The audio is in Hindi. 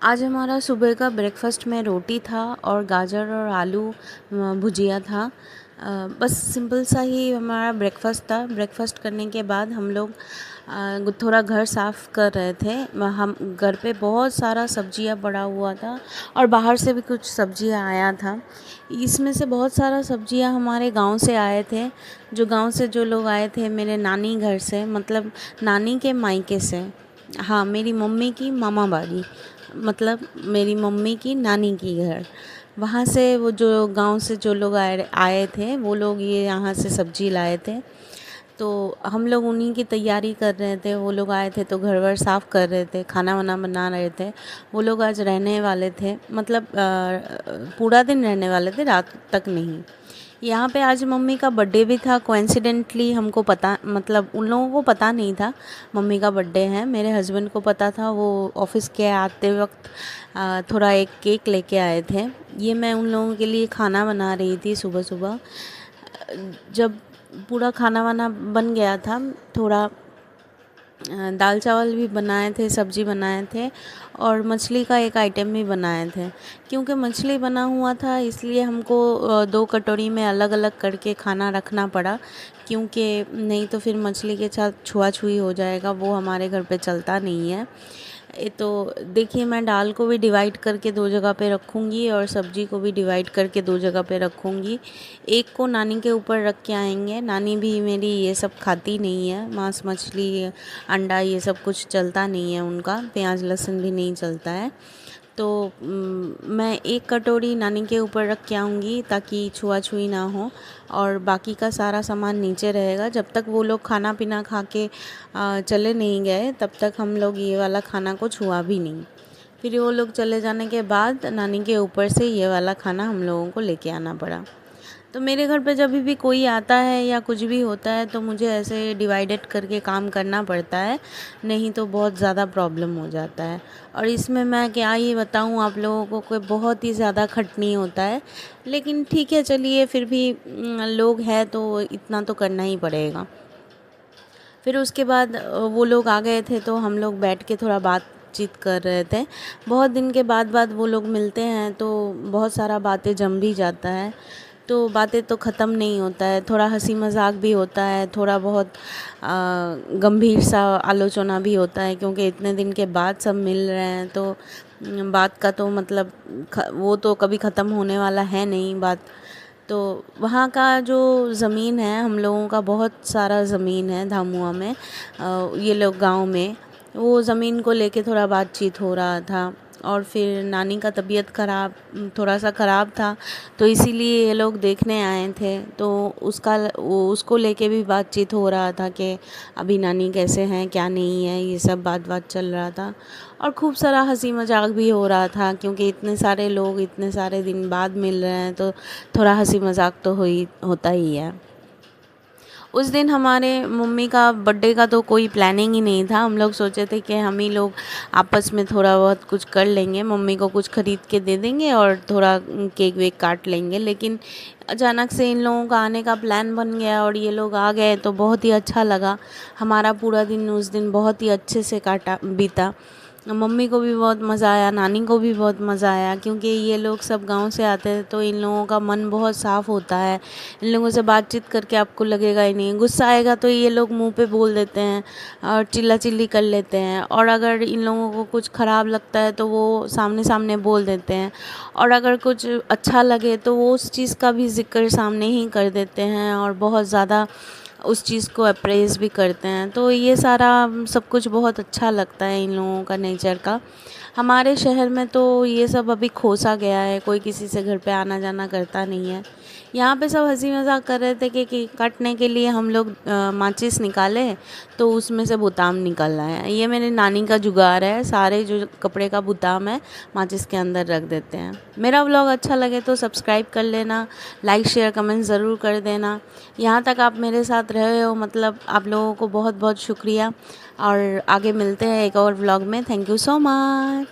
आज हमारा सुबह का ब्रेकफ़ास्ट में रोटी था और गाजर और आलू भुजिया था। बस सिंपल सा ही हमारा ब्रेकफ़ास्ट था। ब्रेकफ़ास्ट करने के बाद हम लोग थोड़ा घर साफ़ कर रहे थे। हम घर पे बहुत सारा सब्जियां पड़ा हुआ था और बाहर से भी कुछ सब्जियां आया था। इसमें से बहुत सारा सब्जियां हमारे गांव से आए थे। गांव से जो लोग आए थे मेरे नानी घर से, मतलब नानी के मायके से। हाँ, मेरी मम्मी की मामा बाड़ी, मतलब मेरी मम्मी की नानी की घर। वहाँ से वो जो गांव से जो लोग आए आए थे वो लोग ये यहाँ से सब्जी लाए थे। तो हम लोग उन्हीं की तैयारी कर रहे थे। वो लोग आए थे तो घर वर साफ़ कर रहे थे, खाना वाना बना रहे थे। वो लोग आज रहने वाले थे, मतलब पूरा दिन रहने वाले थे, रात तक नहीं। यहाँ पे आज मम्मी का बर्थडे भी था। कोइंसिडेंटली हमको पता, मतलब उन लोगों को पता नहीं था मम्मी का बर्थडे है। मेरे हस्बैंड को पता था। वो ऑफिस के आते वक्त थोड़ा एक केक लेके आए थे। ये मैं उन लोगों के लिए खाना बना रही थी सुबह सुबह। जब पूरा खाना वाना बन गया था, थोड़ा दाल चावल भी बनाए थे, सब्जी बनाए थे और मछली का एक आइटम भी बनाए थे। क्योंकि मछली बना हुआ था इसलिए हमको 2 कटोरी में अलग अलग करके खाना रखना पड़ा, क्योंकि नहीं तो फिर मछली के साथ छुआ-छुई हो जाएगा, वो हमारे घर पे चलता नहीं है। तो देखिए, मैं दाल को भी डिवाइड करके 2 जगह पे रखूँगी और सब्जी को भी डिवाइड करके 2 जगह पे रखूँगी। एक को नानी के ऊपर रख के आएंगे। नानी भी मेरी ये सब खाती नहीं है, मांस मछली अंडा ये सब कुछ चलता नहीं है उनका, प्याज लहसुन भी नहीं चलता है। तो मैं एक कटोरी नानी के ऊपर रख के आऊँगी ताकि छुआ-छुई ना हो, और बाकी का सारा सामान नीचे रहेगा। जब तक वो लोग खाना पीना खा के चले नहीं गए तब तक हम लोग ये वाला खाना को छुआ भी नहीं। फिर वो लोग चले जाने के बाद नानी के ऊपर से ये वाला खाना हम लोगों को लेके आना पड़ा। तो मेरे घर पे जब भी कोई आता है या कुछ भी होता है तो मुझे ऐसे डिवाइडेड करके काम करना पड़ता है, नहीं तो बहुत ज़्यादा प्रॉब्लम हो जाता है। और इसमें मैं क्या ही बताऊँ आप लोगों को, कोई बहुत ही ज़्यादा खटनी होता है। लेकिन ठीक है, चलिए, फिर भी लोग हैं तो इतना तो करना ही पड़ेगा। फिर उसके बाद वो लोग आ गए थे तो हम लोग बैठ के थोड़ा बातचीत कर रहे थे। बहुत दिन के बाद वो लोग मिलते हैं तो बहुत सारा बातें जम भी जाता है। तो बातें तो ख़त्म नहीं होता है, थोड़ा हंसी मजाक भी होता है, थोड़ा बहुत गंभीर सा आलोचना भी होता है, क्योंकि इतने दिन के बाद सब मिल रहे हैं तो बात का तो मतलब वो तो कभी ख़त्म होने वाला है नहीं बात। तो वहाँ का जो ज़मीन है, हम लोगों का बहुत सारा ज़मीन है धामुआ में, ये लोग गांव में, वो ज़मीन को लेके थोड़ा बातचीत हो रहा था। और फिर नानी का तबीयत ख़राब, थोड़ा सा ख़राब था, तो इसीलिए ये लोग देखने आए थे। तो उसको लेके भी बातचीत हो रहा था कि अभी नानी कैसे हैं, क्या नहीं है, ये सब बात चल रहा था। और खूब सारा हंसी मजाक भी हो रहा था, क्योंकि इतने सारे लोग इतने सारे दिन बाद मिल रहे हैं तो थोड़ा हंसी मजाक तो होता ही है। उस दिन हमारे मम्मी का बर्थडे का तो कोई प्लानिंग ही नहीं था। हम लोग सोचे थे कि हम ही लोग आपस में थोड़ा बहुत कुछ कर लेंगे, मम्मी को कुछ ख़रीद के दे देंगे और थोड़ा केक वेक काट लेंगे। लेकिन अचानक से इन लोगों का आने का प्लान बन गया और ये लोग आ गए तो बहुत ही अच्छा लगा। हमारा पूरा दिन उस दिन बहुत ही अच्छे से काटा बीता। मम्मी को भी बहुत मज़ा आया, नानी को भी बहुत मज़ा आया, क्योंकि ये लोग सब गांव से आते हैं तो इन लोगों का मन बहुत साफ़ होता है। इन लोगों से बातचीत करके आपको लगेगा ही नहीं। गुस्सा आएगा तो ये लोग मुंह पे बोल देते हैं और चिल्ला चिल्ली कर लेते हैं, और अगर इन लोगों को कुछ ख़राब लगता है तो वो सामने सामने बोल देते हैं, और अगर कुछ अच्छा लगे तो वो उस चीज़ का भी ज़िक्र सामने ही कर देते हैं और बहुत ज़्यादा उस चीज़ को अप्रेज़ भी करते हैं। तो ये सारा सब कुछ बहुत अच्छा लगता है इन लोगों का नेचर का। हमारे शहर में तो ये सब अभी खोसा गया है, कोई किसी से घर पे आना जाना करता नहीं है। यहाँ पे सब हंसी मजाक कर रहे थे कि काटने के लिए हम लोग माचिस निकाले तो उसमें से बुताम निकल रहा है। ये मेरी नानी का जुगाड़ है, सारे जो कपड़े का बुताम है माचिस के अंदर रख देते हैं। मेरा व्लॉग अच्छा लगे तो सब्सक्राइब कर लेना, लाइक शेयर कमेंट ज़रूर कर देना। यहाँ तक आप मेरे साथ रहे हो, मतलब आप लोगों को बहुत बहुत शुक्रिया, और आगे मिलते हैं एक और व्लॉग में। Thank you so much.